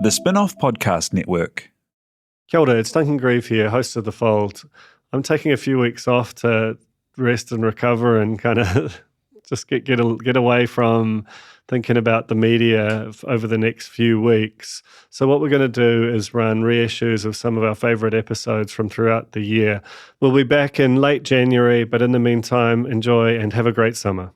The Spin-Off Podcast Network. Kia ora, it's Duncan here, host of The Fold. I'm taking a few weeks off to rest and recover and kind of just get away from thinking about the media over the next few weeks. So what we're going to do is run reissues of some of our favourite episodes from throughout the year. We'll be back in late January, but in the meantime, enjoy and have a great summer.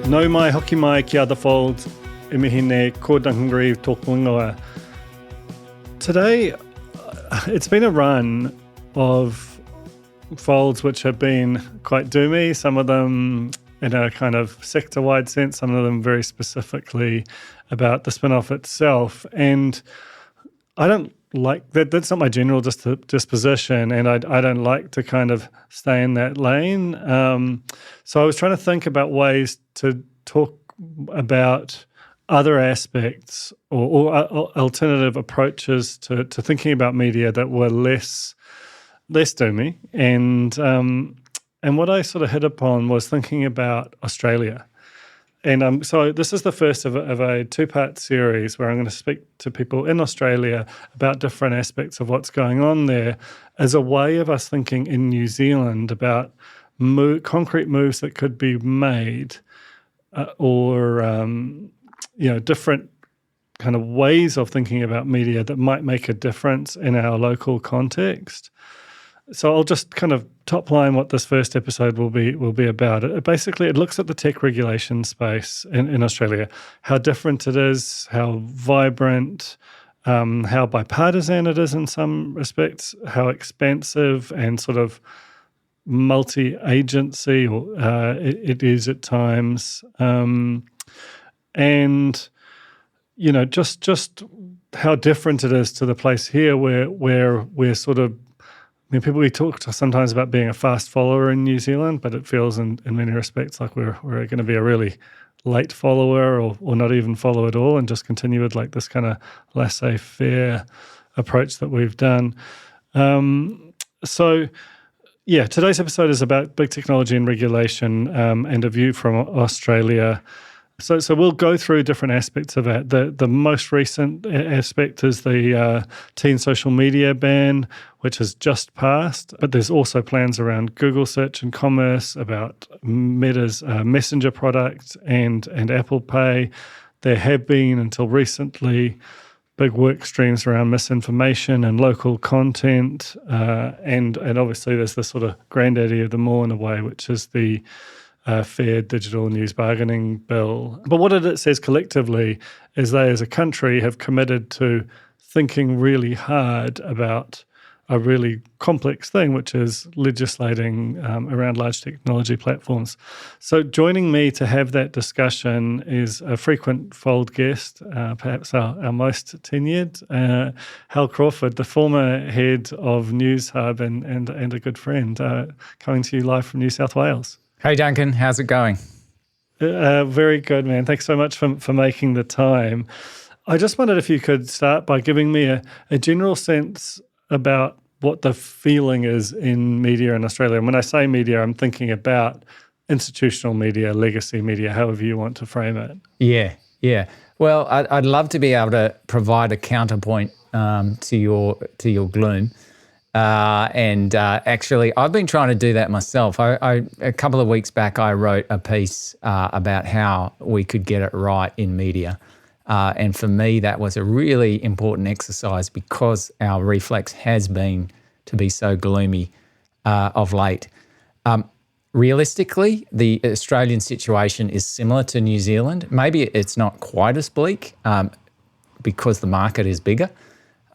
Nau mai, hoki mai, kia The Fold, e mihi ne, ko Duncan tōku ingoa. Today, it's been a run of folds which have been quite doomy, some of them in a kind of sector-wide sense, some of them very specifically about the spin-off itself. And I don't like that. That's not my general disposition, and I don't like to kind of stay in that lane. So I was trying to think about ways to talk about other aspects or alternative approaches to thinking about media that were less doomy. And what I sort of hit upon was thinking about Australia. And so this is the first of a two-part series where I'm going to speak to people in Australia about different aspects of what's going on there as a way of us thinking in New Zealand about concrete moves that could be made or different kind of ways of thinking about media that might make a difference in our local context. So I'll just kind of top line what this first episode will be about. It looks at the tech regulation space in Australia, how different it is, how vibrant, how bipartisan it is in some respects, how expansive and sort of multi-agency it is at times, and just how different it is to the place here where we're sort of. We talk sometimes about being a fast follower in New Zealand, but it feels in many respects like we're going to be a really late follower or not even follow at all and just continue with like this kind of laissez-faire approach that we've done. Today's episode is about big technology and regulation and a view from Australia. So we'll go through different aspects of that. The most recent aspect is the teen social media ban, which has just passed. But there's also plans around Google Search and Commerce, about Meta's Messenger product and Apple Pay. There have been, until recently, big work streams around misinformation and local content. And obviously there's the sort of granddaddy of them all in a way, which is the Fair Digital News Bargaining Bill. But what it says collectively is they as a country have committed to thinking really hard about a really complex thing, which is legislating around large technology platforms. So joining me to have that discussion is a frequent Fold guest, perhaps our most tenured, Hal Crawford, the former head of Newshub and a good friend, coming to you live from New South Wales. Hey, Duncan, how's it going? Very good, man. Thanks so much for making the time. I just wondered if you could start by giving me a general sense about what the feeling is in media in Australia. And when I say media, I'm thinking about institutional media, legacy media, however you want to frame it. Yeah. Well, I'd love to be able to provide a counterpoint to your gloom. Actually, I've been trying to do that myself. A couple of weeks back, I wrote a piece about how we could get it right in media. And for me, that was a really important exercise because our reflex has been to be so gloomy of late. Realistically, the Australian situation is similar to New Zealand. Maybe it's not quite as bleak because the market is bigger,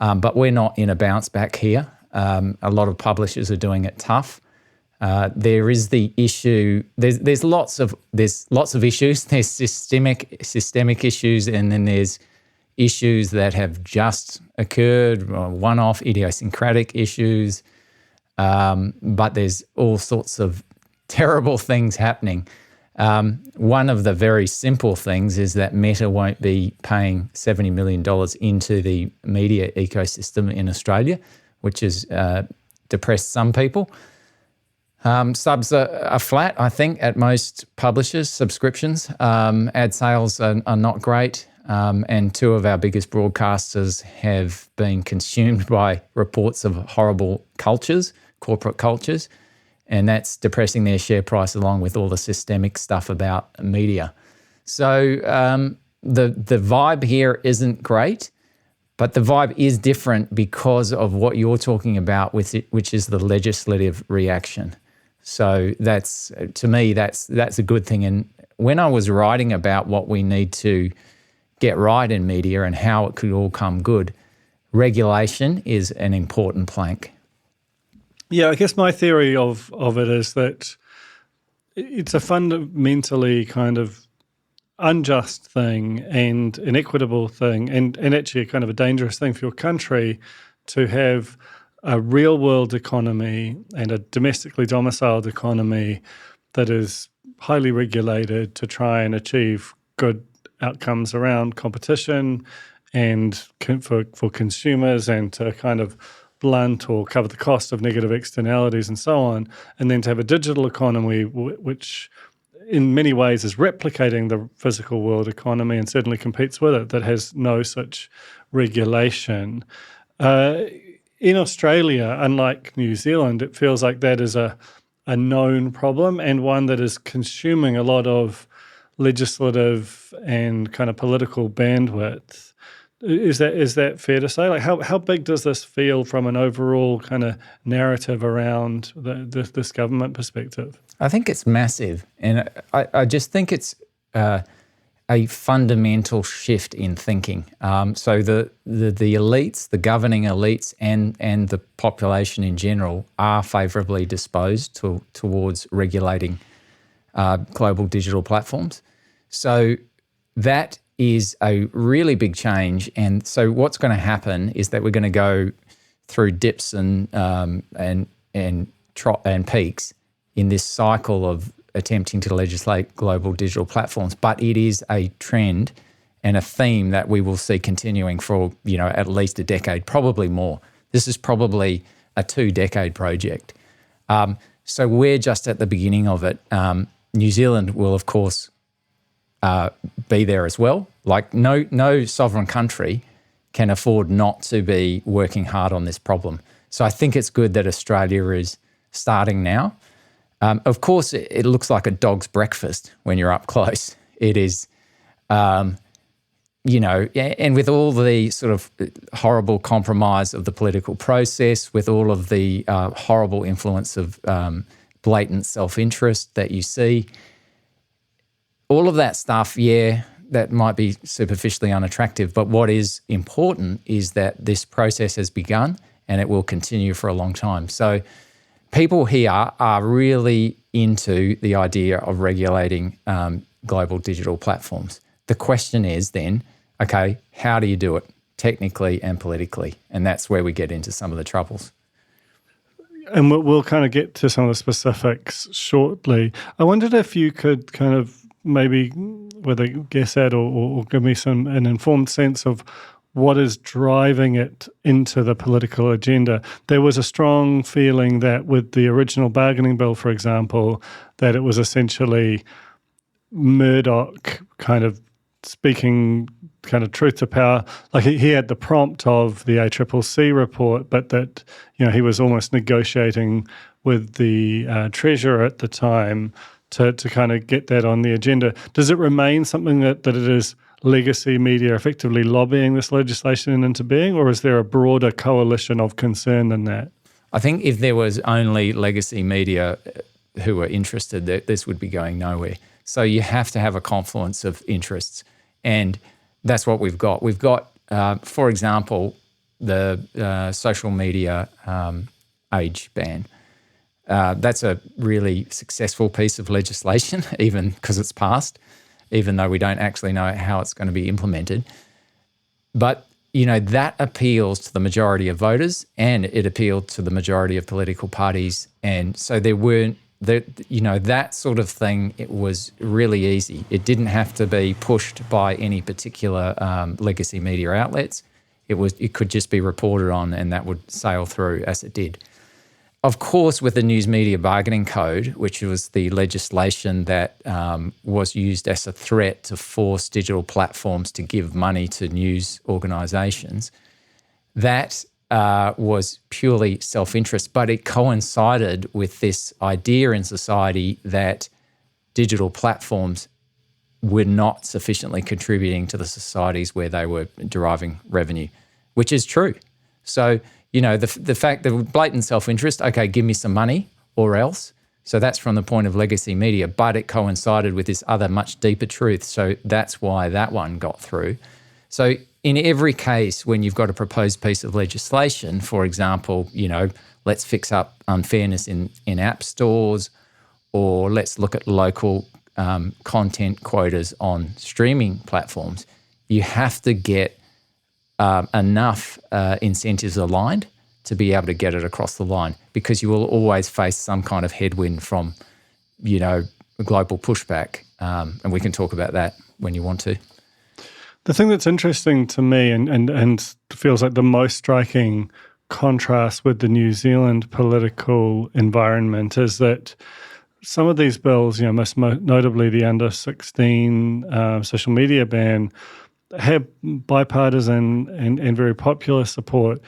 but we're not in a bounce back here. A lot of publishers are doing it tough. There is the issue. There's lots of issues. There's systemic issues, and then there's issues that have just occurred, one-off idiosyncratic issues. But there's all sorts of terrible things happening. One of the very simple things is that Meta won't be paying $70 million into the media ecosystem in Australia, which has depressed some people. Subs are flat, I think, at most publishers' subscriptions. Ad sales are not great. And two of our biggest broadcasters have been consumed by reports of horrible cultures, corporate cultures, and that's depressing their share price along with all the systemic stuff about media. So the vibe here isn't great, but the vibe is different because of what you're talking about, which is the legislative reaction. So that's, to me, that's a good thing. And when I was writing about what we need to get right in media and how it could all come good, regulation is an important plank. Yeah, I guess my theory of it is that it's a fundamentally kind of unjust thing and inequitable thing and actually a kind of a dangerous thing for your country to have a real-world economy and a domestically domiciled economy that is highly regulated to try and achieve good outcomes around competition and for consumers and to kind of blunt or cover the cost of negative externalities and so on, and then to have a digital economy which in many ways is replicating the physical world economy and certainly competes with it, that has no such regulation. In Australia, unlike New Zealand, it feels like that is a known problem and one that is consuming a lot of legislative and kind of political bandwidth. Is that fair to say? Like how big does this feel from an overall kind of narrative around this government perspective? I think it's massive, and I just think it's a fundamental shift in thinking. So the elites, the governing elites, and the population in general are favourably disposed towards regulating global digital platforms. So that is a really big change. And so what's going to happen is that we're going to go through dips and peaks in this cycle of attempting to legislate global digital platforms. But it is a trend and a theme that we will see continuing for, at least a decade, probably more. This is probably a 2-decade project. So we're just at the beginning of it. New Zealand will, of course, be there as well. Like no sovereign country can afford not to be working hard on this problem. So I think it's good that Australia is starting now. Of course, it looks like a dog's breakfast when you're up close. It is, and with all the sort of horrible compromise of the political process, with all of the horrible influence of blatant self-interest that you see, all of that stuff, that might be superficially unattractive, but what is important is that this process has begun and it will continue for a long time. So people here are really into the idea of regulating global digital platforms. The question is then, okay, how do you do it technically and politically? And that's where we get into some of the troubles. And we'll kind of get to some of the specifics shortly. I wondered if you could kind of maybe whether guess at or give me an informed sense of what is driving it into the political agenda. There was a strong feeling that with the original bargaining bill, for example, that it was essentially Murdoch kind of speaking kind of truth to power. Like he had the prompt of the ACCC report, but that he was almost negotiating with the treasurer at the time to kind of get that on the agenda. Does it remain something that it is legacy media effectively lobbying this legislation into being, or is there a broader coalition of concern than that? I think if there was only legacy media who were interested, this would be going nowhere. So you have to have a confluence of interests, and that's what we've got. We've got, for example, the social media age ban. That's a really successful piece of legislation, even because it's passed, even though we don't actually know how it's going to be implemented. But, that appeals to the majority of voters and it appealed to the majority of political parties. And so that sort of thing, it was really easy. It didn't have to be pushed by any particular legacy media outlets. It could just be reported on and that would sail through as it did. of course, with the News Media Bargaining Code, which was the legislation that was used as a threat to force digital platforms to give money to news organisations, that was purely self-interest, but it coincided with this idea in society that digital platforms were not sufficiently contributing to the societies where they were deriving revenue, which is true. So, the fact that blatant self-interest, okay, give me some money or else. So that's from the point of legacy media, but it coincided with this other much deeper truth. So that's why that one got through. So in every case, when you've got a proposed piece of legislation, for example, let's fix up unfairness in app stores, or let's look at local content quotas on streaming platforms, you have to get enough incentives aligned to be able to get it across the line, because you will always face some kind of headwind from, global pushback. And we can talk about that when you want to. The thing that's interesting to me and feels like the most striking contrast with the New Zealand political environment is that some of these bills, most notably the under 16 social media ban, have bipartisan and very popular support.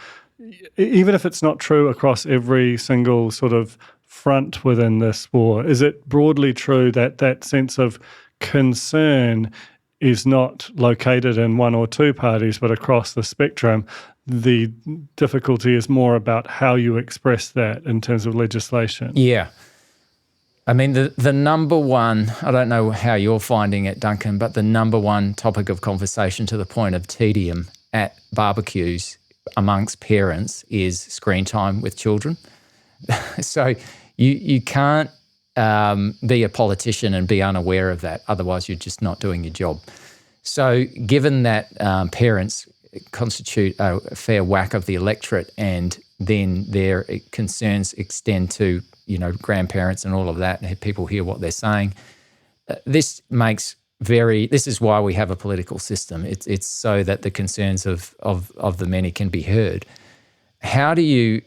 Even if it's not true across every single sort of front within this war, is it broadly true that that sense of concern is not located in one or two parties, but across the spectrum? The difficulty is more about how you express that in terms of legislation. Yeah. I mean, the number one, I don't know how you're finding it, Duncan, but the number one topic of conversation to the point of tedium at barbecues amongst parents is screen time with children. So you can't be a politician and be unaware of that. Otherwise, you're just not doing your job. So given that parents constitute a fair whack of the electorate, and then their concerns extend to, grandparents and all of that, and people hear what they're saying, this is why we have a political system. It's so that the concerns of the many can be heard. How do you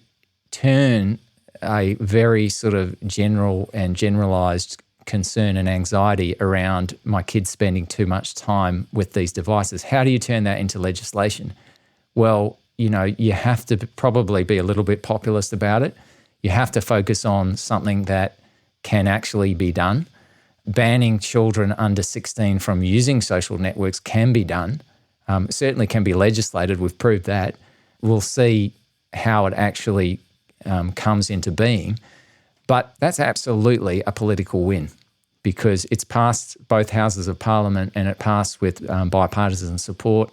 turn a very sort of general and generalized concern and anxiety around my kids spending too much time with these devices? How do you turn that into legislation? Well, you have to probably be a little bit populist about it. You have to focus on something that can actually be done. Banning children under 16 from using social networks can be done. Certainly can be legislated. We've proved that. We'll see how it actually comes into being. But that's absolutely a political win, because it's passed both houses of parliament and it passed with bipartisan support.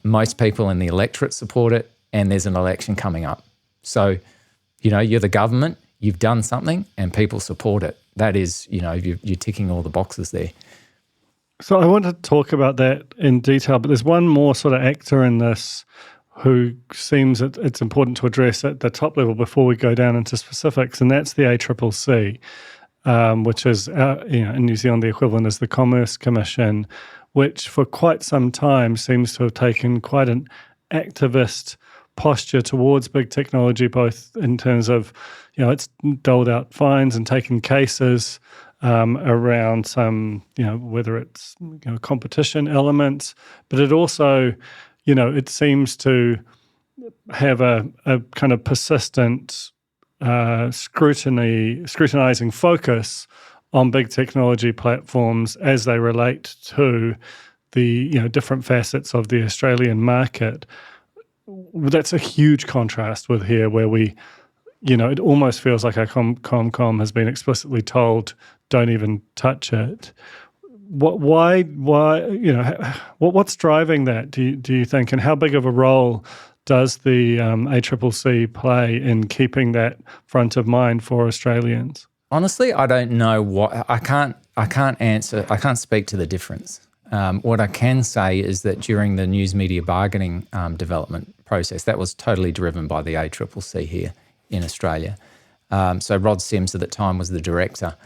Most people in the electorate support it, and there's an election coming up. So, you're the government, you've done something, and people support it. That is, you're ticking all the boxes there. So I want to talk about that in detail, but there's one more sort of actor in this who seems it's important to address at the top level before we go down into specifics, and that's the ACCC, which is, in New Zealand, the equivalent is the Commerce Commission, which for quite some time seems to have taken quite an activist posture towards big technology, both in terms of, it's doled out fines and taken cases around some, whether it's competition elements, but it also, it seems to have a kind of persistent scrutinizing focus on big technology platforms as they relate to the different facets of the Australian market. That's a huge contrast with here, where we, it almost feels like our Comcom has been explicitly told, don't even touch it. Why? What's driving that? Do you think, and how big of a role does the ACCC play in keeping that front of mind for Australians? Honestly, I don't know I can't answer. I can't speak to the difference. What I can say is that during the news media bargaining development process, that was totally driven by the ACCC here in Australia. So Rod Sims at the time was the director,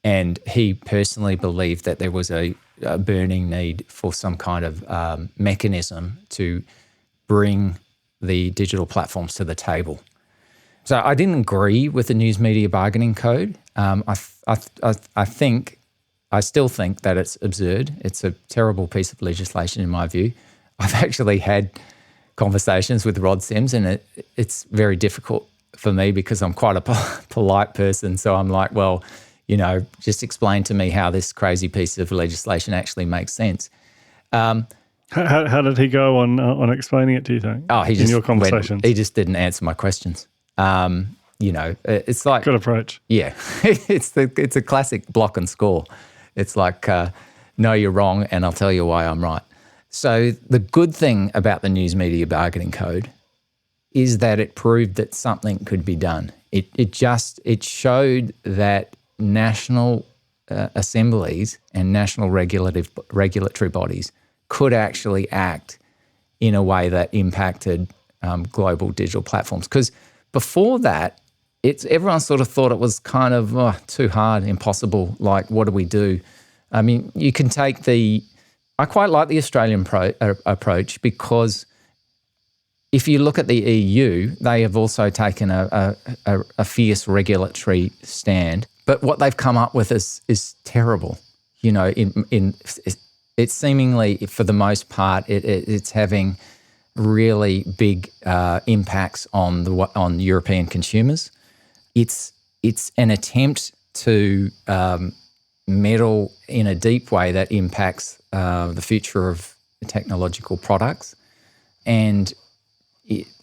and he personally believed that there was a burning need for some kind of mechanism to bring the digital platforms to the table. So I didn't agree with the News Media Bargaining Code. I still think that it's absurd. It's a terrible piece of legislation in my view. I've actually had conversations with Rod Sims, and it's very difficult for me because I'm quite a polite person. So I'm like, well, just explain to me how this crazy piece of legislation actually makes sense. How did he go on explaining it, do you think? Oh, in your conversations? He just didn't answer my questions. It's like good approach. Yeah, it's a classic block and score. It's like, no, you're wrong, and I'll tell you why I'm right. So the good thing about the News Media Bargaining Code is that it proved that something could be done. It showed that national assemblies and national regulatory bodies could actually act in a way that impacted global digital platforms. Because before that, everyone sort of thought it was kind of too hard, impossible. Like, what do we do? I mean, you can take I quite like the Australian approach because if you look at the EU, they have also taken a fierce regulatory stand. But what they've come up with is terrible. It's seemingly, for the most part, it's having really big impacts on European consumers. It's an attempt to meddle in a deep way that impacts the future of technological products. And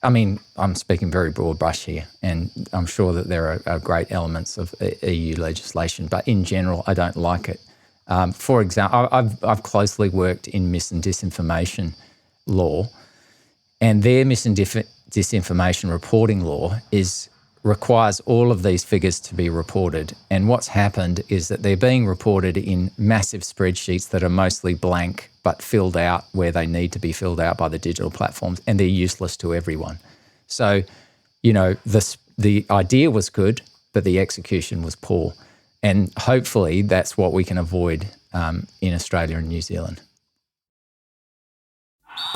I'm speaking very broad brush here, and I'm sure that there are great elements of EU legislation, but in general, I don't like it. For example, I've closely worked in mis and disinformation law, and their mis and disinformation reporting law requires all of these figures to be reported. And what's happened is that they're being reported in massive spreadsheets that are mostly blank but filled out where they need to be filled out by the digital platforms, and they're useless to everyone. So, the idea was good, but the execution was poor. And hopefully that's what we can avoid in Australia and New Zealand.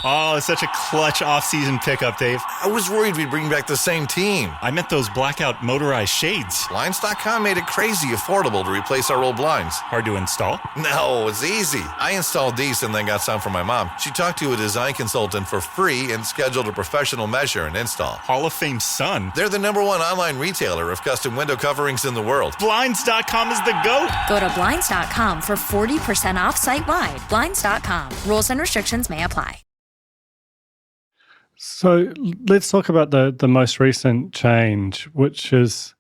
Oh, it's such a clutch off-season pickup, Dave. I was worried we'd bring back the same team. I meant those blackout motorized shades. Blinds.com made it crazy affordable to replace our old blinds. Hard to install? No, it's easy. I installed these and then got some for my mom. She talked to a design consultant for free and scheduled a professional measure and install. Hall of Fame son. They're the #1 online retailer of custom window coverings in the world. Blinds.com is the GOAT. Go to Blinds.com for 40% off site-wide. Blinds.com. Rules and restrictions may apply. So let's talk about the most recent change, which is,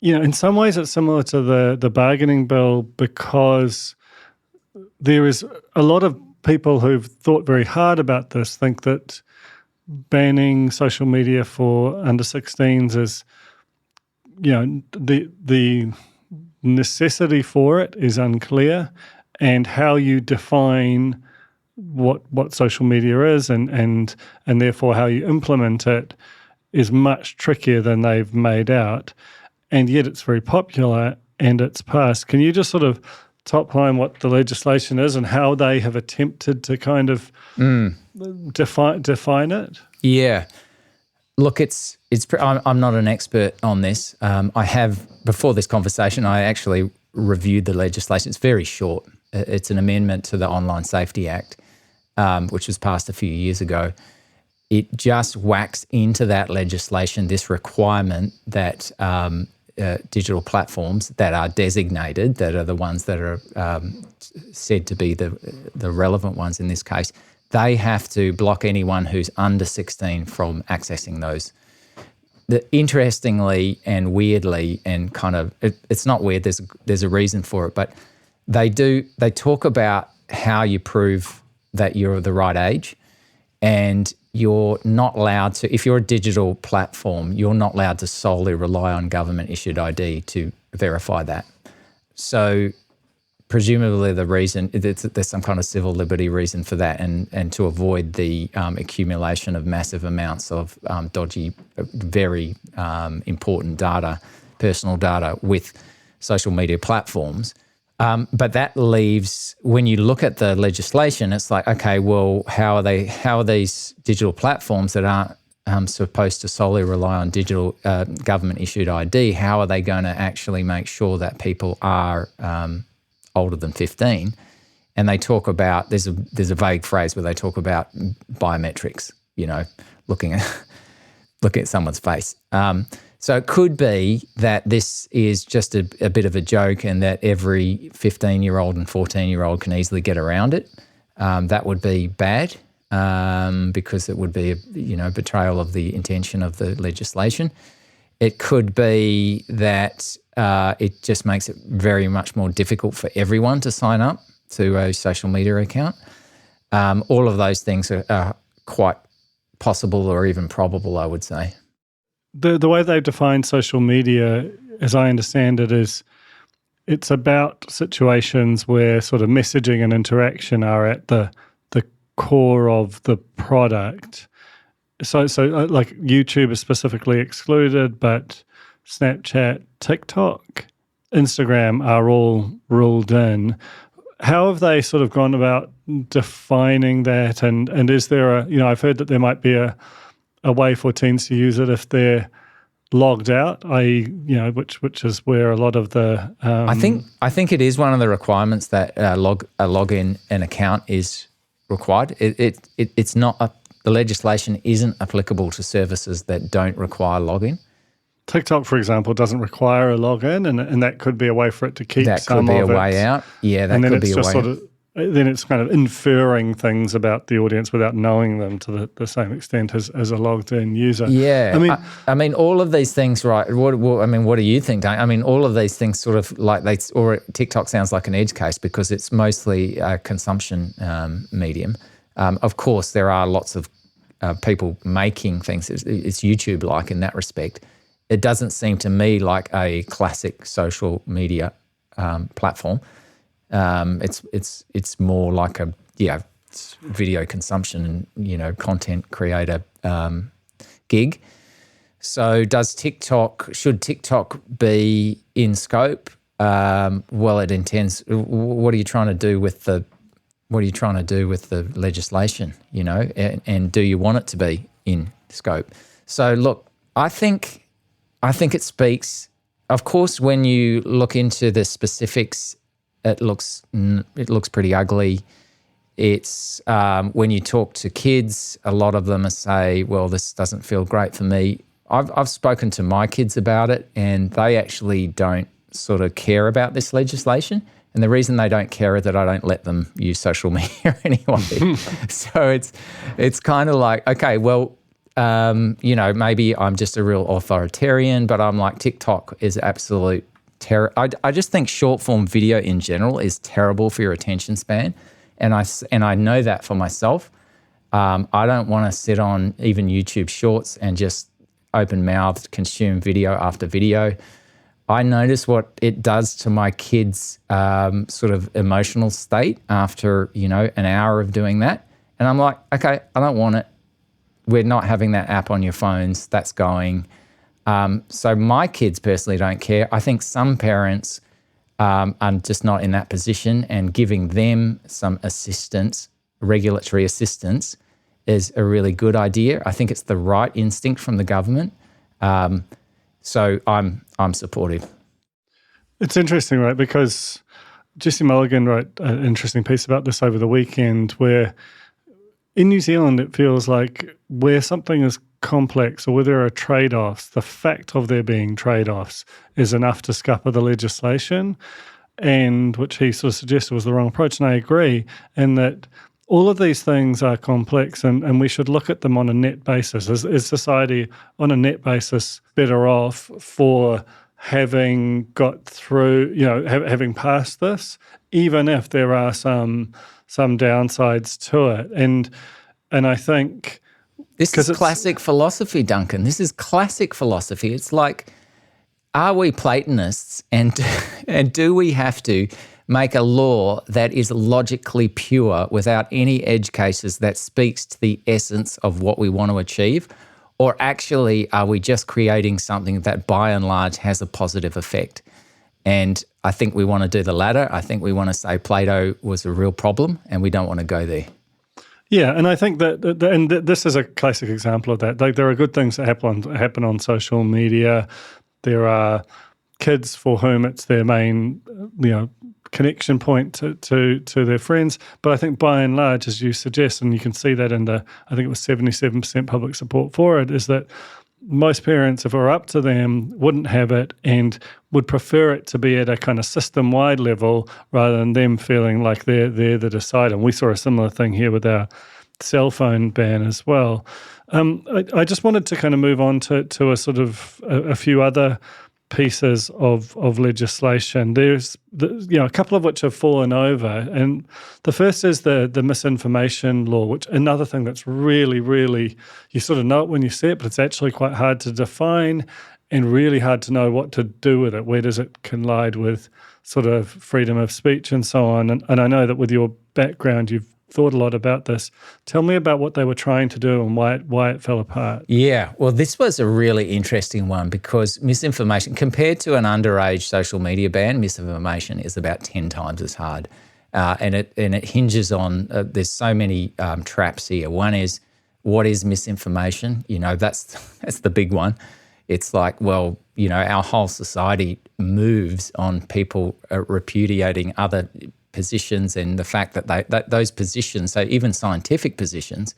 in some ways it's similar to the bargaining bill because there is a lot of people who've thought very hard about this, think that banning social media for under 16s is, the necessity for it is unclear, and how you define what social media is and therefore how you implement it is much trickier than they've made out. And yet it's very popular and it's passed. Can you just sort of top line what the legislation is and how they have attempted to kind of define it? Yeah. Look, I'm not an expert on this. I have, before this conversation, I actually reviewed the legislation. It's very short. It's an amendment to the Online Safety Act, which was passed a few years ago. It just whacks into that legislation this requirement that digital platforms that are designated, that are the ones that are said to be the relevant ones in this case, they have to block anyone who's under 16 from accessing those. Interestingly and weirdly, and kind of, it's not weird, there's a reason for it, but they talk about how you prove that you're the right age, and you're not allowed to, if you're a digital platform, you're not allowed to solely rely on government-issued ID to verify that. So presumably the reason, there's some kind of civil liberty reason for that, and to avoid the accumulation of massive amounts of dodgy, very important data, personal data with social media platforms. But that leaves, when you look at the legislation, it's like, okay, well, how are these digital platforms that aren't supposed to solely rely on digital government-issued ID, how are they going to actually make sure that people are older than 15? And they talk about, there's a vague phrase where they talk about biometrics, looking at someone's face. So it could be that this is just a bit of a joke and that every 15-year-old and 14-year-old can easily get around it. That would be bad because it would be a betrayal of the intention of the legislation. It could be that it just makes it very much more difficult for everyone to sign up to a social media account. All of those things are quite possible or even probable, I would say. The way they've defined social media, as I understand it, is it's about situations where sort of messaging and interaction are at the core of the product. So like YouTube is specifically excluded, but Snapchat, TikTok, Instagram are all ruled in. How have they sort of gone about defining that? And is there I've heard that there might be a way for teens to use it if they're logged out, which is where a lot of the I think it is one of the requirements that a login an account is required. It's not the legislation isn't applicable to services that don't require login. TikTok, for example, doesn't require a login, and that could be a way for it to keep that some could be of a it. way out. Yeah, that and then could it's be a just way sort out. of, then it's kind of inferring things about the audience without knowing them to the same extent as a logged-in user. Yeah, I mean, all of these things, right? What do you think, Duncan? I mean, all of these things sort of like or TikTok sounds like an edge case because it's mostly a consumption medium. Of course, there are lots of people making things. It's YouTube-like in that respect. It doesn't seem to me like a classic social media platform. It's more like it's video consumption and content creator gig. So should TikTok be in scope? Well, it intends. What are you trying to do with the legislation? And do you want it to be in scope? So look, I think it speaks. Of course, when you look into the specifics, it looks pretty ugly. It's when you talk to kids, a lot of them say, "Well, this doesn't feel great for me." I've spoken to my kids about it, and they actually don't sort of care about this legislation. And the reason they don't care is that I don't let them use social media anyway. So it's kind of like, okay, well, maybe I'm just a real authoritarian, but I'm like, TikTok is absolute terror. I just think short form video in general is terrible for your attention span. And I know that for myself. I don't want to sit on even YouTube Shorts and just open-mouthed consume video after video. I notice what it does to my kids' sort of emotional state after, an hour of doing that. And I'm like, okay, I don't want it. We're not having that app on your phones. That's going. So my kids personally don't care. I think some parents are just not in that position, and giving them some assistance, regulatory assistance, is a really good idea. I think it's the right instinct from the government. So I'm supportive. It's interesting, right? Because Jesse Mulligan wrote an interesting piece about this over the weekend where in New Zealand it feels like where something is complex or where there are trade-offs, the fact of there being trade-offs is enough to scupper the legislation, and which he sort of suggested was the wrong approach, and I agree, in that all of these things are complex and we should look at them on a net basis. Is society on a net basis better off for having got through, having passed this, even if there are some downsides to it? And I think this is classic philosophy, Duncan. This is classic philosophy. It's like, are we Platonists and do we have to make a law that is logically pure without any edge cases that speaks to the essence of what we want to achieve? Or actually, are we just creating something that by and large has a positive effect? And I think we want to do the latter. I think we want to say Plato was a real problem and we don't want to go there. Yeah, and I think this is a classic example of that. Like, there are good things that happen on social media. There are kids for whom it's their main, connection point to their friends. But I think by and large, as you suggest, and you can see that in I think it was 77% public support for it, is that most parents, if it were up to them, wouldn't have it and would prefer it to be at a kind of system-wide level rather than them feeling like they're the decider. And we saw a similar thing here with our cell phone ban as well. I just wanted to kind of move on to a sort of a few other pieces of legislation. There's a couple of which have fallen over, and the first is the misinformation law, which another thing that's really, really, you sort of know it when you see it, but it's actually quite hard to define and really hard to know what to do with it. Where does it collide with sort of freedom of speech and so on? And I know that with your background, you've thought a lot about this. Tell me about what they were trying to do and why it fell apart. Yeah, well, this was a really interesting one because misinformation, compared to an underage social media ban, misinformation is about 10 times as hard. And it hinges on, there's so many traps here. One is, what is misinformation? That's the big one. It's like, well, our whole society moves on people repudiating other positions, and the fact that those positions, so even scientific positions,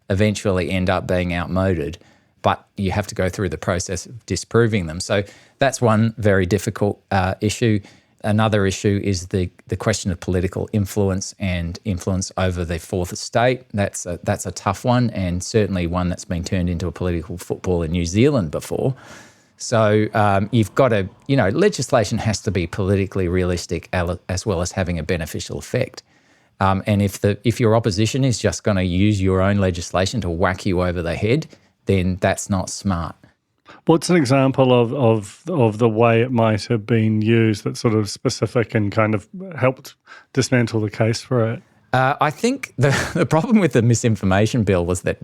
eventually end up being outmoded, but you have to go through the process of disproving them. So that's one very difficult issue. Another issue is the question of political influence and influence over the fourth estate. That's a tough one, and certainly one that's been turned into a political football in New Zealand before. So you've got to, legislation has to be politically realistic as well as having a beneficial effect. And if your opposition is just going to use your own legislation to whack you over the head, then that's not smart. What's an example of the way it might have been used that's sort of specific and kind of helped dismantle the case for it? I think the problem with the misinformation bill was that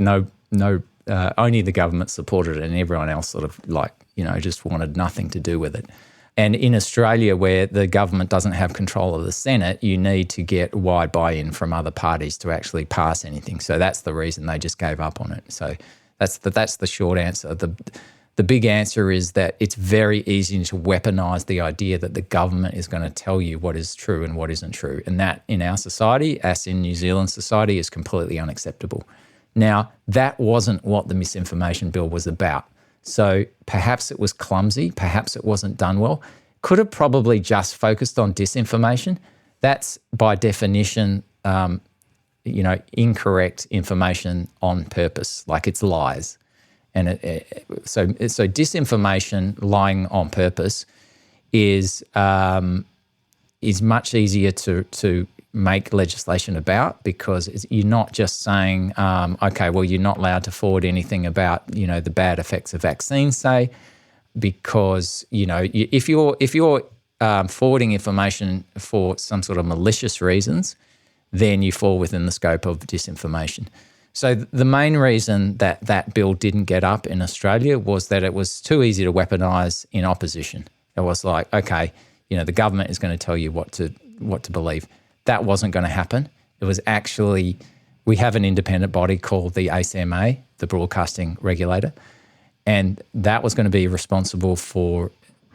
only the government supported it and everyone else sort of just wanted nothing to do with it. And in Australia, where the government doesn't have control of the Senate, you need to get wide buy-in from other parties to actually pass anything. So that's the reason they just gave up on it. So that's the short answer. The big answer is that it's very easy to weaponise the idea that the government is going to tell you what is true and what isn't true. And that in our society, as in New Zealand society, is completely unacceptable. Now, that wasn't what the misinformation bill was about. So perhaps it was clumsy, perhaps it wasn't done well. Could have probably just focused on disinformation. That's by definition, incorrect information on purpose, like it's lies. And so disinformation, lying on purpose, is much easier to make legislation about, because you're not just saying, okay, well, you're not allowed to forward anything about, the bad effects of vaccines, say, because, if you're forwarding information for some sort of malicious reasons, then you fall within the scope of disinformation. So the main reason that bill didn't get up in Australia was that it was too easy to weaponise in opposition. It was like, okay, the government is going to tell you what to believe. That wasn't going to happen. It was actually, we have an independent body called the ACMA, the broadcasting regulator, and that was going to be responsible for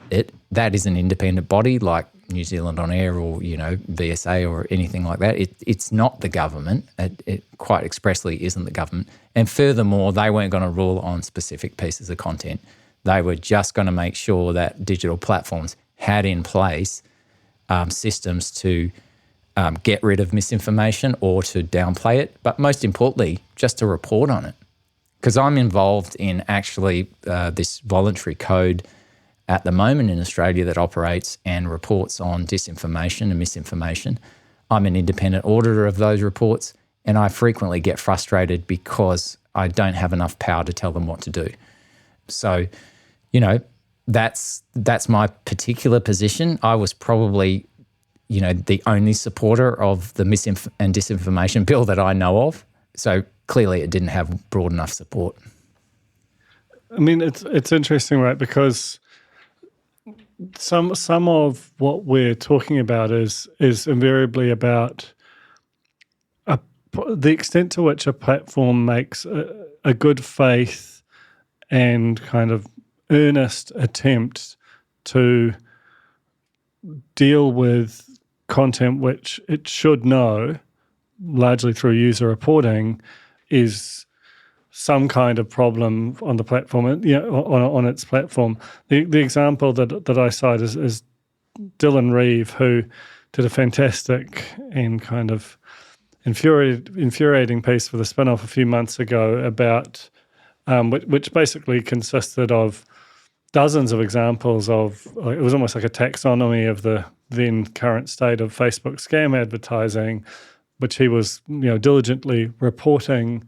it. That is an independent body like New Zealand On Air or, VSA or anything like that. It's not the government. It quite expressly isn't the government. And furthermore, they weren't going to rule on specific pieces of content. They were just going to make sure that digital platforms had in place systems to get rid of misinformation or to downplay it, but most importantly, just to report on it. Because I'm involved in actually this voluntary code at the moment in Australia that operates and reports on disinformation and misinformation. I'm an independent auditor of those reports, and I frequently get frustrated because I don't have enough power to tell them what to do. So, that's my particular position. I was probably the only supporter of the and disinformation bill that I know of. So clearly it didn't have broad enough support. I mean, it's interesting, right? Because some of what we're talking about is invariably about the extent to which a platform makes a good faith and kind of earnest attempt to deal with content which it should know, largely through user reporting, is some kind of problem on the platform, on its platform. The example that I cite is Dylan Reeve, who did a fantastic and kind of infuriating piece for the Spin-Off a few months ago about which basically consisted of dozens of examples of, it was almost like a taxonomy of the then current state of Facebook scam advertising, which he was diligently reporting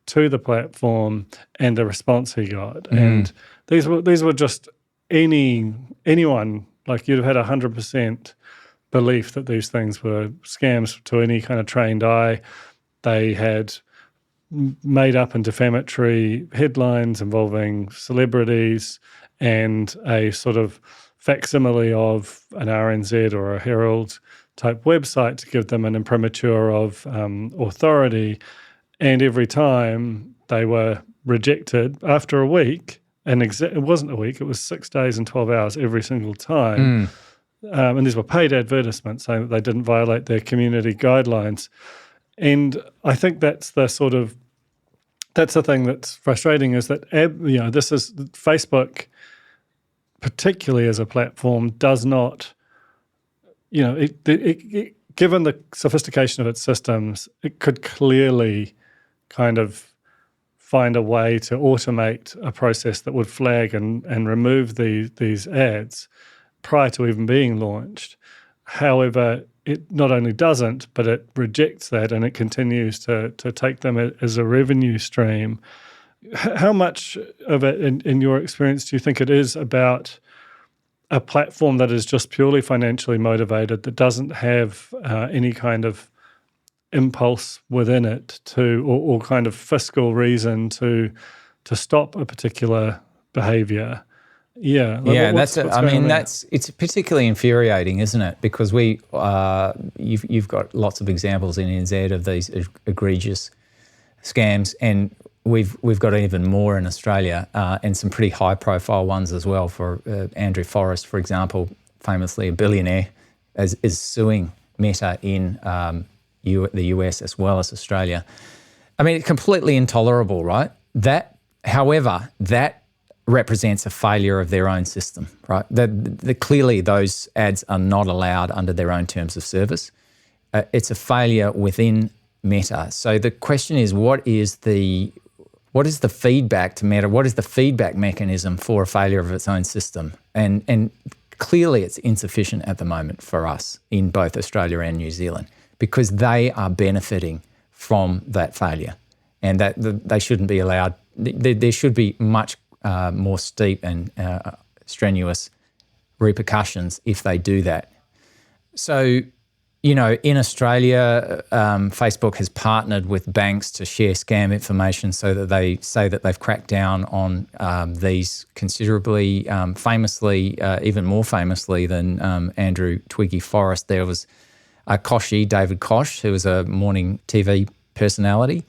to the platform and the response he got. And these were just anyone, like you'd have had 100% belief that these things were scams to any kind of trained eye. They had made up and defamatory headlines involving celebrities and a sort of facsimile of an RNZ or a Herald type website to give them an imprimatur of authority. And every time they were rejected after a week, and it wasn't a week, it was 6 days and 12 hours every single time. And these were paid advertisements saying that they didn't violate their community guidelines. And I think that's the thing that's frustrating, is that this is Facebook, particularly as a platform, does not, given the sophistication of its systems, it could clearly kind of find a way to automate a process that would flag and remove these ads prior to even being launched. However, it not only doesn't, but it rejects that, and it continues to take them as a revenue stream. How much of it, in your experience, do you think it is about a platform that is just purely financially motivated, that doesn't have any kind of impulse within it to, or kind of fiscal reason to stop a particular behaviour? It's particularly infuriating, isn't it? Because you've got lots of examples in NZ of these egregious scams, and we've got even more in Australia, and some pretty high-profile ones as well. For Andrew Forrest, for example, famously a billionaire, is suing Meta in the US as well as Australia. I mean, it's completely intolerable, right? However, that represents a failure of their own system, right? Clearly those ads are not allowed under their own terms of service. It's a failure within Meta. So the question is, what is the feedback to Meta? What is the feedback mechanism for a failure of its own system? And clearly it's insufficient at the moment for us in both Australia and New Zealand, because they are benefiting from that failure, and that they shouldn't be allowed. There should be much more steep and strenuous repercussions if they do that. So, in Australia, Facebook has partnered with banks to share scam information so that they say that they've cracked down on these considerably, famously, even more famously than Andrew Twiggy Forrest. There was David Koch, who was a morning TV personality.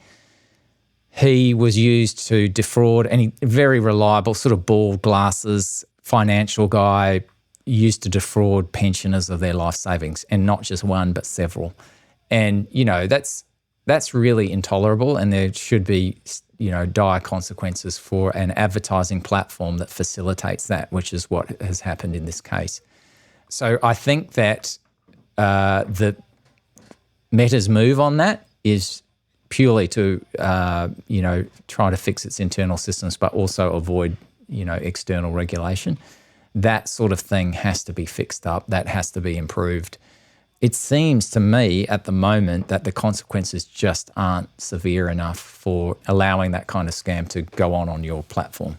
He was used to defraud, and very reliable, sort of bald glasses, financial guy, used to defraud pensioners of their life savings, and not just one, but several. And, that's really intolerable, and there should be, dire consequences for an advertising platform that facilitates that, which is what has happened in this case. So I think that the Meta's move on that is purely to, try to fix its internal systems, but also avoid, external regulation. That sort of thing has to be fixed up. That has to be improved. It seems to me at the moment that the consequences just aren't severe enough for allowing that kind of scam to go on your platform.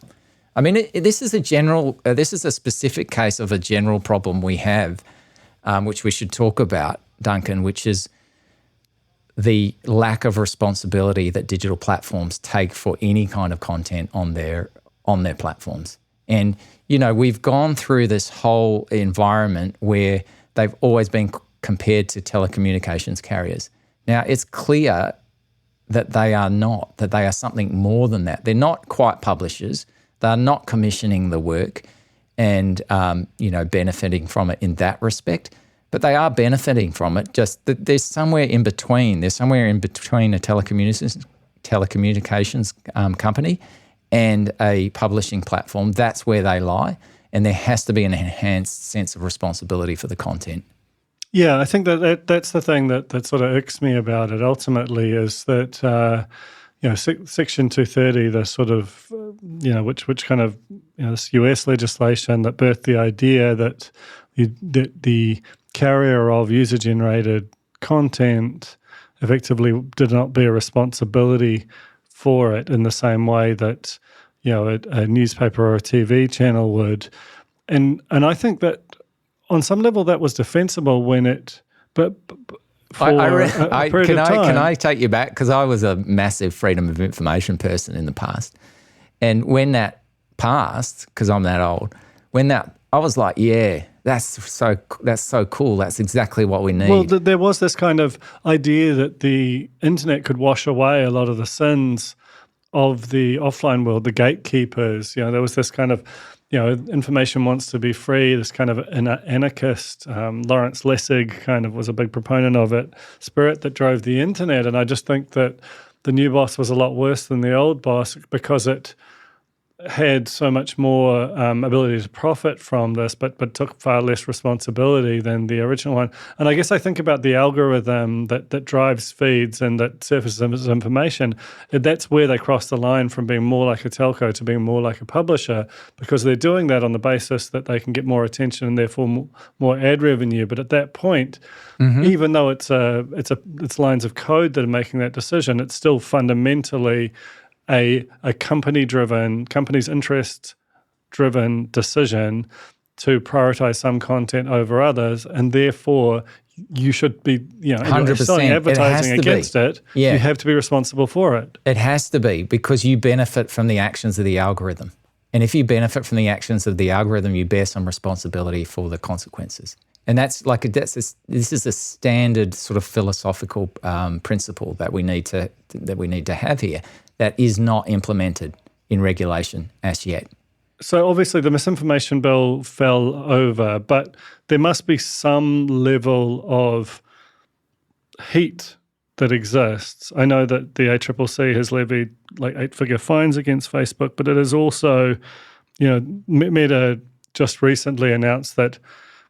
I mean, this is a specific case of a general problem we have, which we should talk about, Duncan, which is the lack of responsibility that digital platforms take for any kind of content on their platforms. And, we've gone through this whole environment where they've always been compared to telecommunications carriers. Now, it's clear that they are not, that they are something more than that. They're not quite publishers. They're not commissioning the work and, benefiting from it in that respect. But they are benefiting from it, just that there's somewhere in between. There's somewhere in between a telecommunications company and a publishing platform. That's where they lie. And there has to be an enhanced sense of responsibility for the content. Yeah, I think that's the thing that sort of irks me about it ultimately is that, Section 230, the sort of, which kind of, this US legislation that birthed the idea that the carrier of user-generated content effectively did not bear responsibility for it in the same way that, a newspaper or a TV channel would. And I think that on some level that was defensible when it, but for a period of time. Can I take you back? Because I was a massive freedom of information person in the past. And when that passed, because I'm that old, I was like, yeah, that's so cool. That's exactly what we need. Well, there was this kind of idea that the internet could wash away a lot of the sins of the offline world, the gatekeepers. There was this kind of, information wants to be free, this kind of anarchist, Lawrence Lessig kind of was a big proponent of it, spirit that drove the internet. And I just think that the new boss was a lot worse than the old boss because it had so much more ability to profit from this, but took far less responsibility than the original one. And I guess I think about the algorithm that drives feeds and that surfaces information. That's where they cross the line from being more like a telco to being more like a publisher, because they're doing that on the basis that they can get more attention and therefore more ad revenue. But at that point, even though it's lines of code that are making that decision, it's still fundamentally a company's interest-driven decision to prioritize some content over others, and therefore you should be, 100%. Selling advertising against it. Yeah. You have to be responsible for it. It has to be, because you benefit from the actions of the algorithm. And if you benefit from the actions of the algorithm, you bear some responsibility for the consequences. And this is a standard sort of philosophical principle that we need to have here that is not implemented in regulation as yet. So obviously the misinformation bill fell over, but there must be some level of heat that exists. I know that the ACCC has levied like 8-figure fines against Facebook, but it is also, Meta just recently announced that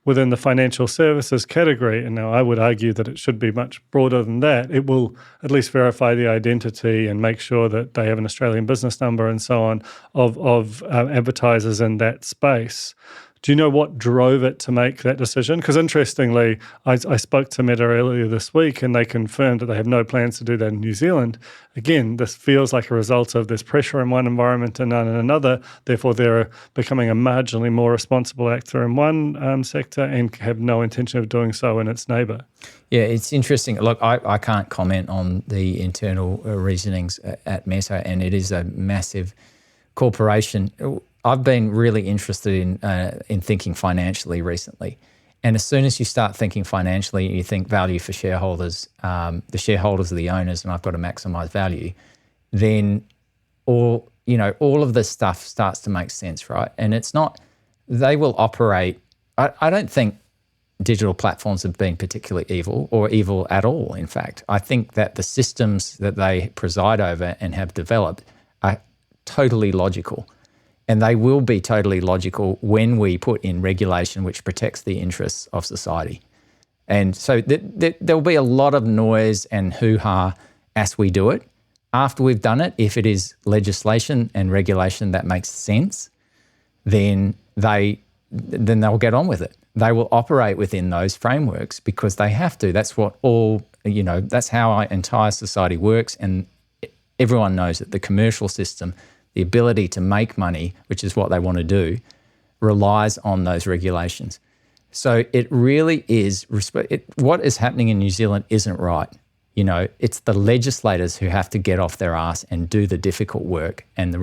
within the financial services category, and now I would argue that it should be much broader than that, it will at least verify the identity and make sure that they have an Australian business number and so on of advertisers in that space. Do you know what drove it to make that decision? Because interestingly, I spoke to Meta earlier this week and they confirmed that they have no plans to do that in New Zealand. Again, this feels like a result of there's pressure in one environment and none in another. Therefore, they're becoming a marginally more responsible actor in one sector and have no intention of doing so in its neighbour. Yeah, it's interesting. Look, I can't comment on the internal reasonings at Meta, and it is a massive corporation. I've been really interested in thinking financially recently. And as soon as you start thinking financially, you think value for shareholders, the shareholders are the owners, and I've got to maximize value, then all of this stuff starts to make sense, right? And it's not, they will operate, I don't think digital platforms have been particularly evil or evil at all, in fact. I think that the systems that they preside over and have developed are totally logical. And they will be totally logical when we put in regulation which protects the interests of society. And so there will be a lot of noise and hoo-ha as we do it. After we've done it, if it is legislation and regulation that makes sense, then they'll get on with it. They will operate within those frameworks because they have to. That's what that's how our entire society works. And everyone knows that the commercial system, the ability to make money, which is what they want to do, relies on those regulations. So it really is, what is happening in New Zealand isn't right. It's the legislators who have to get off their ass and do the difficult work. And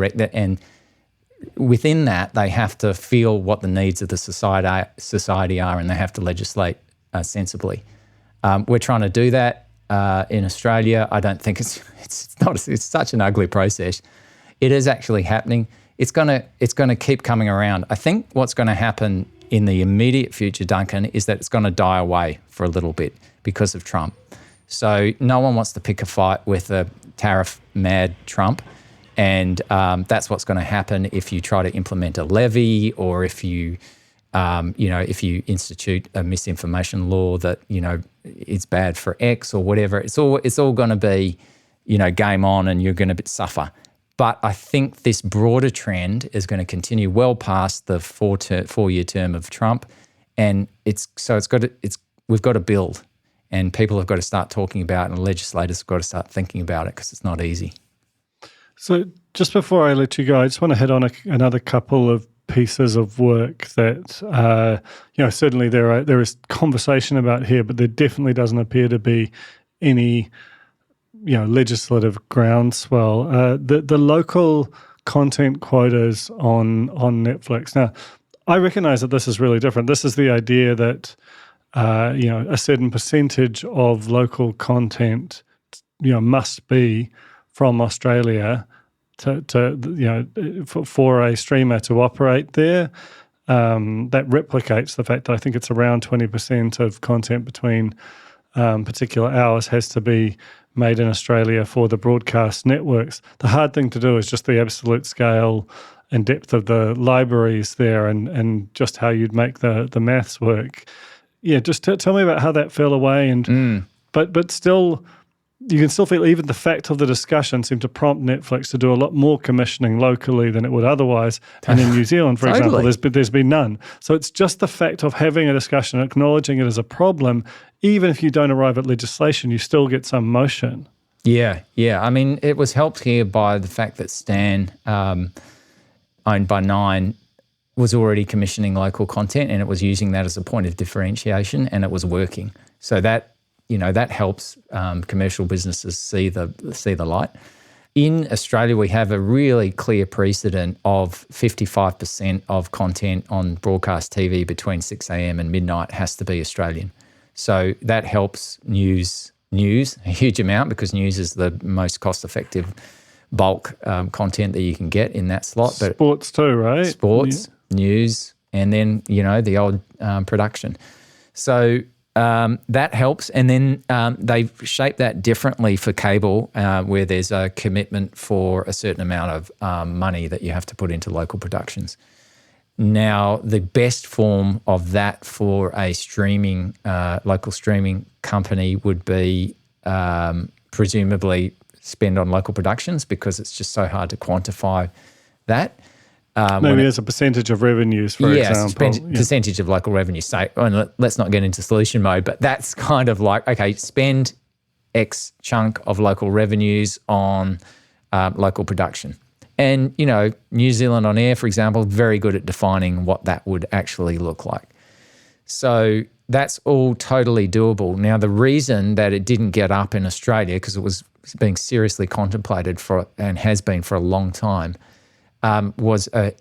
within that, they have to feel what the needs of the society are, and they have to legislate sensibly. We're trying to do that. in Australia. I don't think it's such an ugly process. It is actually happening. It's gonna keep coming around. I think what's going to happen in the immediate future, Duncan, is that it's going to die away for a little bit because of Trump. So no one wants to pick a fight with a tariff-mad Trump, and that's what's going to happen if you try to implement a levy, or if you, if you institute a misinformation law that is bad for X or whatever. It's all going to be, game on, and you're going to suffer. But I think this broader trend is going to continue well past the 4-year term of Trump, and we've got to build, and people have got to start talking about it, and legislators have got to start thinking about it, because it's not easy. So just before I let you go, I just want to hit on another couple of pieces of work that certainly there is conversation about here, but there definitely doesn't appear to be any legislative groundswell. The local content quotas on Netflix. Now, I recognize that this is really different. This is the idea that a certain percentage of local content must be from Australia for a streamer to operate there. That replicates the fact that I think it's around 20% of content between particular hours has to be made in Australia for the broadcast networks. The hard thing to do is just the absolute scale and depth of the libraries there, and just how you'd make the maths work. Yeah, just tell me about how that fell away, and but still, you can still feel even the fact of the discussion seemed to prompt Netflix to do a lot more commissioning locally than it would otherwise. And in New Zealand, for example, there's been none. So it's just the fact of having a discussion, acknowledging it as a problem. Even if you don't arrive at legislation, you still get some motion. Yeah. I mean, it was helped here by the fact that Stan, owned by Nine, was already commissioning local content, and it was using that as a point of differentiation, and it was working. So that helps commercial businesses see the light. In Australia, we have a really clear precedent of 55% of content on broadcast TV between 6 a.m. and midnight has to be Australian. So that helps news a huge amount, because news is the most cost-effective bulk content that you can get in that slot. But sports too, right? Sports, news, and then, the old production. So that helps. And then they've shaped that differently for cable, where there's a commitment for a certain amount of money that you have to put into local productions. Now, the best form of that for a local streaming company would be presumably spend on local productions, because it's just so hard to quantify that. Maybe as a percentage of revenues, for example. Percentage of local revenue. So let's not get into solution mode, but that's kind of like, okay, spend X chunk of local revenues on local production. And, New Zealand On Air, for example, very good at defining what that would actually look like. So that's all totally doable. Now, the reason that it didn't get up in Australia, because it was being seriously contemplated and has been for a long time, was a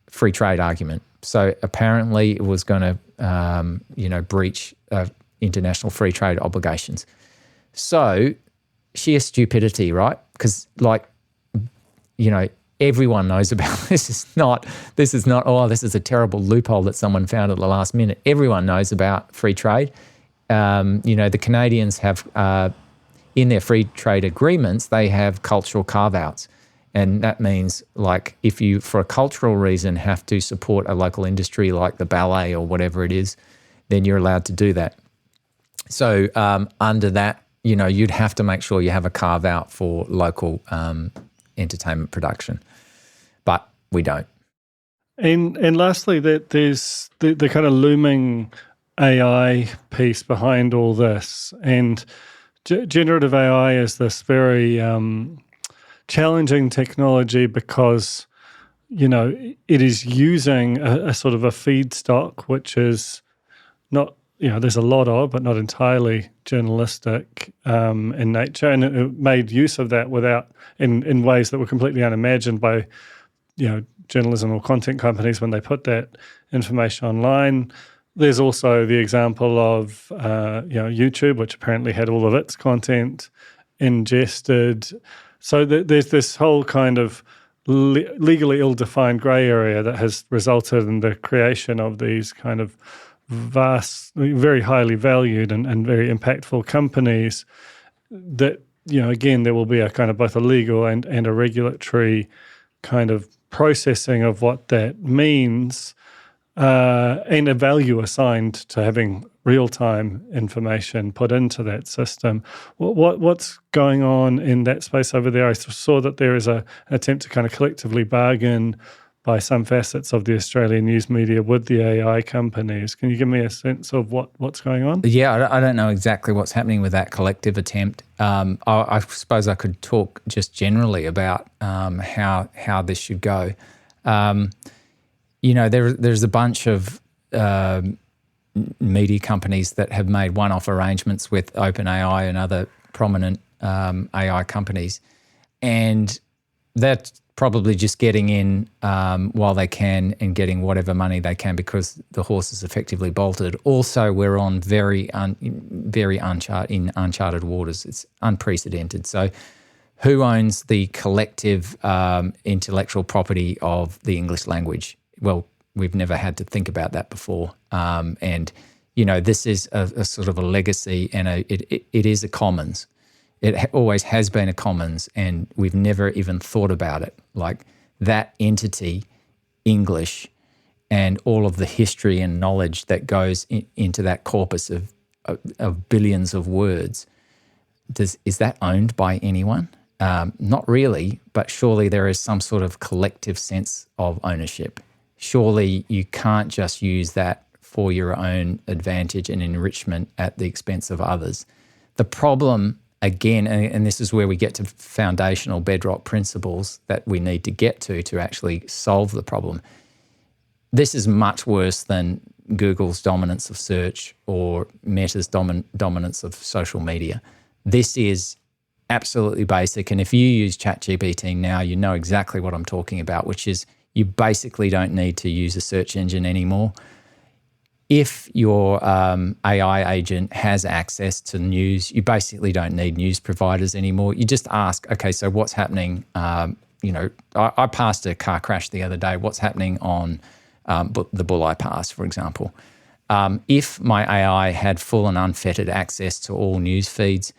free trade argument. So apparently it was going to, breach international free trade obligations. So sheer stupidity, right? Because everyone knows about this. This is a terrible loophole that someone found at the last minute. Everyone knows about free trade. The Canadians have, in their free trade agreements, they have cultural carve-outs. And that means, if you, for a cultural reason, have to support a local industry like the ballet or whatever it is, then you're allowed to do that. So under that, you'd have to make sure you have a carve-out for local entertainment production. But we don't. And lastly, that there's the kind of looming AI piece behind all this. And generative AI is this very challenging technology, because it is using a sort of a feedstock which is not, there's a lot of, but not entirely journalistic in nature, and it made use of that in ways that were completely unimagined by journalism or content companies when they put that information online. There's also the example of YouTube, which apparently had all of its content ingested. So there's this whole kind of legally ill-defined grey area that has resulted in the creation of these kind of vast, very highly valued and very impactful companies that, again, there will be a kind of both a legal and a regulatory kind of processing of what that means, and a value assigned to having real-time information put into that system. What's going on in that space over there? I saw that there is an attempt to kind of collectively bargain by some facets of the Australian news media with the AI companies. Can you give me a sense of what's going on? Yeah, I don't know exactly what's happening with that collective attempt. I suppose I could talk just generally about how this should go. There's a bunch of media companies that have made one-off arrangements with OpenAI and other prominent AI companies, and that's probably just getting in while they can and getting whatever money they can because the horse is effectively bolted. Also, we're on very uncharted waters. It's unprecedented. So who owns the collective intellectual property of the English language? Well, we've never had to think about that before. This is a sort of a legacy, and it is a commons. It always has been a commons, and we've never even thought about it. Like that entity, English, and all of the history and knowledge that goes into that corpus of billions of words, is that owned by anyone? Not really, but surely there is some sort of collective sense of ownership. Surely you can't just use that for your own advantage and enrichment at the expense of others. The problem, again, and this is where we get to foundational bedrock principles that we need to get to actually solve the problem. This is much worse than Google's dominance of search or Meta's dominance of social media. This is absolutely basic. And if you use ChatGPT now, you know exactly what I'm talking about, which is you basically don't need to use a search engine anymore. If your AI agent has access to news, you basically don't need news providers anymore. You just ask, okay, so what's happening? I passed a car crash the other day. What's happening on the Bulli Pass, for example? If my AI had full and unfettered access to all news feeds,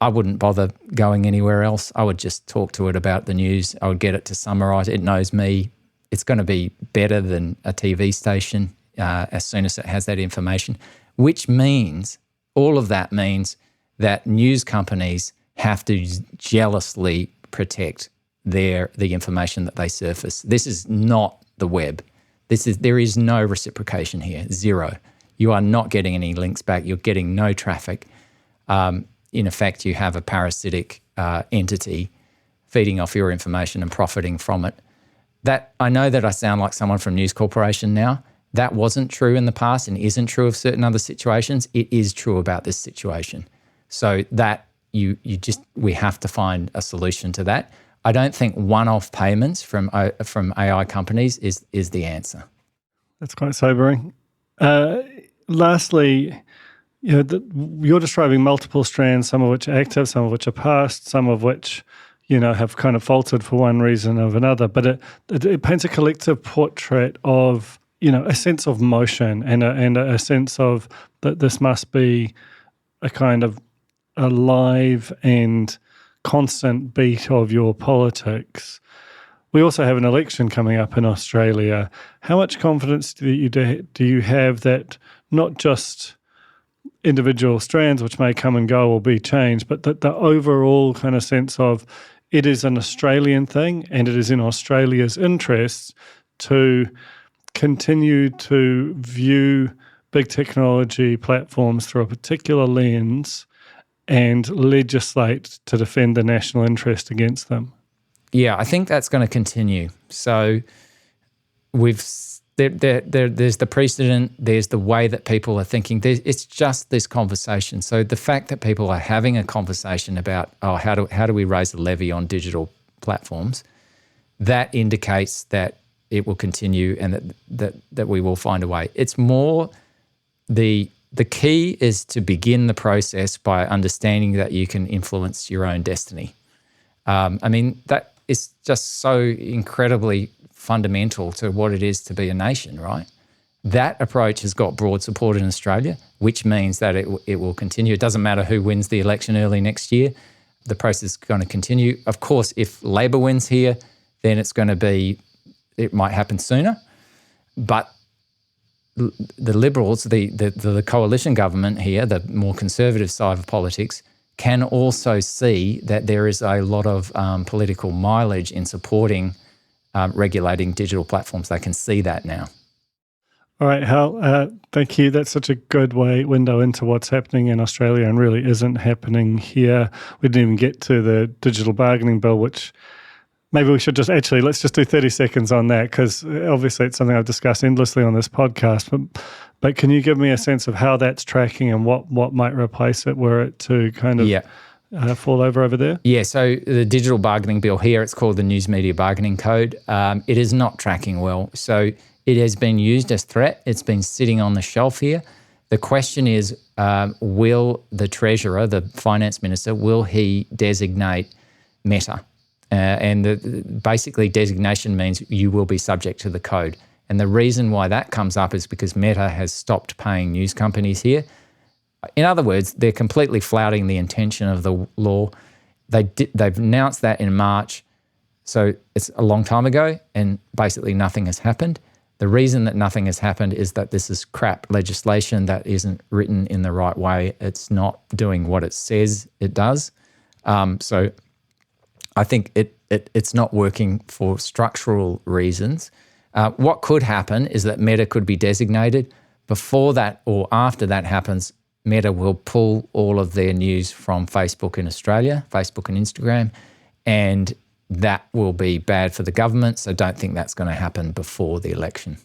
I wouldn't bother going anywhere else. I would just talk to it about the news. I would get it to summarize. It knows me. It's going to be better than a TV station as soon as it has that information, which means, all of that means that news companies have to jealously protect the information that they surface. This is not the web. There is no reciprocation here, zero. You are not getting any links back. You're getting no traffic. In effect, you have a parasitic entity feeding off your information and profiting from it. That I know that I sound like someone from News Corporation now. That wasn't true in the past and isn't true of certain other situations. It is true about this situation. So that we have to find a solution to that. I don't think one-off payments from AI companies is the answer. That's quite sobering. Lastly, you're describing multiple strands, some of which are active, some of which are past, some of which have kind of faltered for one reason or another. But it paints a collective portrait of a sense of motion and a sense of that this must be a kind of alive and constant beat of your politics. We also have an election coming up in Australia. How much confidence do you have that not just individual strands, which may come and go or be changed, but that the overall kind of sense of it is an Australian thing and it is in Australia's interests to continue to view big technology platforms through a particular lens and legislate to defend the national interest against them? Yeah, I think that's going to continue. So there's the precedent, there's the way that people are thinking. It's just this conversation. So the fact that people are having a conversation about, how do we raise the levy on digital platforms, that indicates that it will continue and that we will find a way. It's more The key is to begin the process by understanding that you can influence your own destiny. That is just so incredibly fundamental to what it is to be a nation, right? That approach has got broad support in Australia, which means that it will continue. It doesn't matter who wins the election early next year. The process is going to continue. Of course, if Labor wins here, then it might happen sooner. But the Liberals, the coalition government here, the more conservative side of politics, can also see that there is a lot of political mileage in supporting regulating digital platforms. They can see that now. All right, Hal, thank you. That's such a good window into what's happening in Australia and really isn't happening here. We didn't even get to the digital bargaining bill, which maybe we should let's just do 30 seconds on that, because obviously it's something I've discussed endlessly on this podcast. But can you give me a sense of how that's tracking and what might replace it were it to kind of fall over there? Yeah, so the digital bargaining bill here, it's called the News Media Bargaining Code. It is not tracking well. So it has been used as threat. It's been sitting on the shelf here. The question is, will the Treasurer, the Finance Minister, will he designate Meta? Basically designation means you will be subject to the code. And the reason why that comes up is because Meta has stopped paying news companies here. In other words, they're completely flouting the intention of the law. They've announced that in March, so it's a long time ago, and basically nothing has happened. The reason that nothing has happened is that this is crap legislation that isn't written in the right way. It's not doing what it says it does. So I think it's not working for structural reasons. What could happen is that Meta could be designated. Before that or after that happens, Meta will pull all of their news from Facebook in Australia, Facebook and Instagram, and that will be bad for the government. So don't think that's going to happen before the election.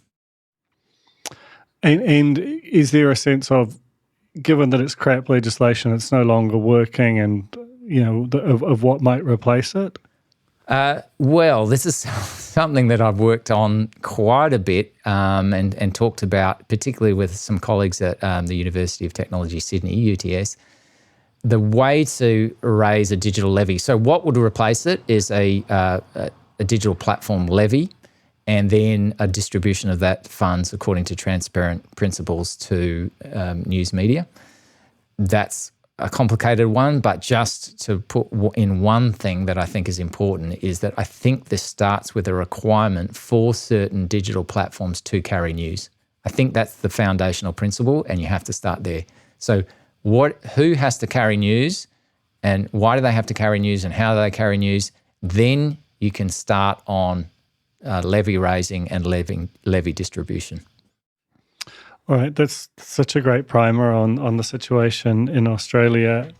And is there a sense of, given that it's crap legislation, it's no longer working, and of what might replace it? Well, this is something that I've worked on quite a bit and talked about, particularly with some colleagues at the University of Technology Sydney, UTS, the way to raise a digital levy. So what would replace it is a digital platform levy, and then a distribution of that funds according to transparent principles to news media. That's a complicated one, but just to put in one thing that I think is important is that I think this starts with a requirement for certain digital platforms to carry news. I think that's the foundational principle, and you have to start there. So who has to carry news, and why do they have to carry news, and how do they carry news? Then you can start on levy raising and levy distribution. All right, that's such a great primer on the situation in Australia.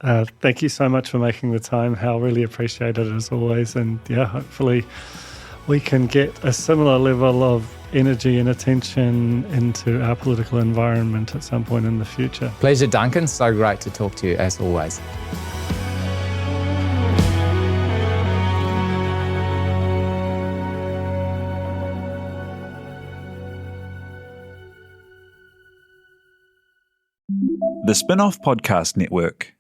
Thank you so much for making the time, Hal. Really appreciate it as always. And hopefully we can get a similar level of energy and attention into our political environment at some point in the future. Pleasure, Duncan. So great to talk to you as always. The Spin-off Podcast Network.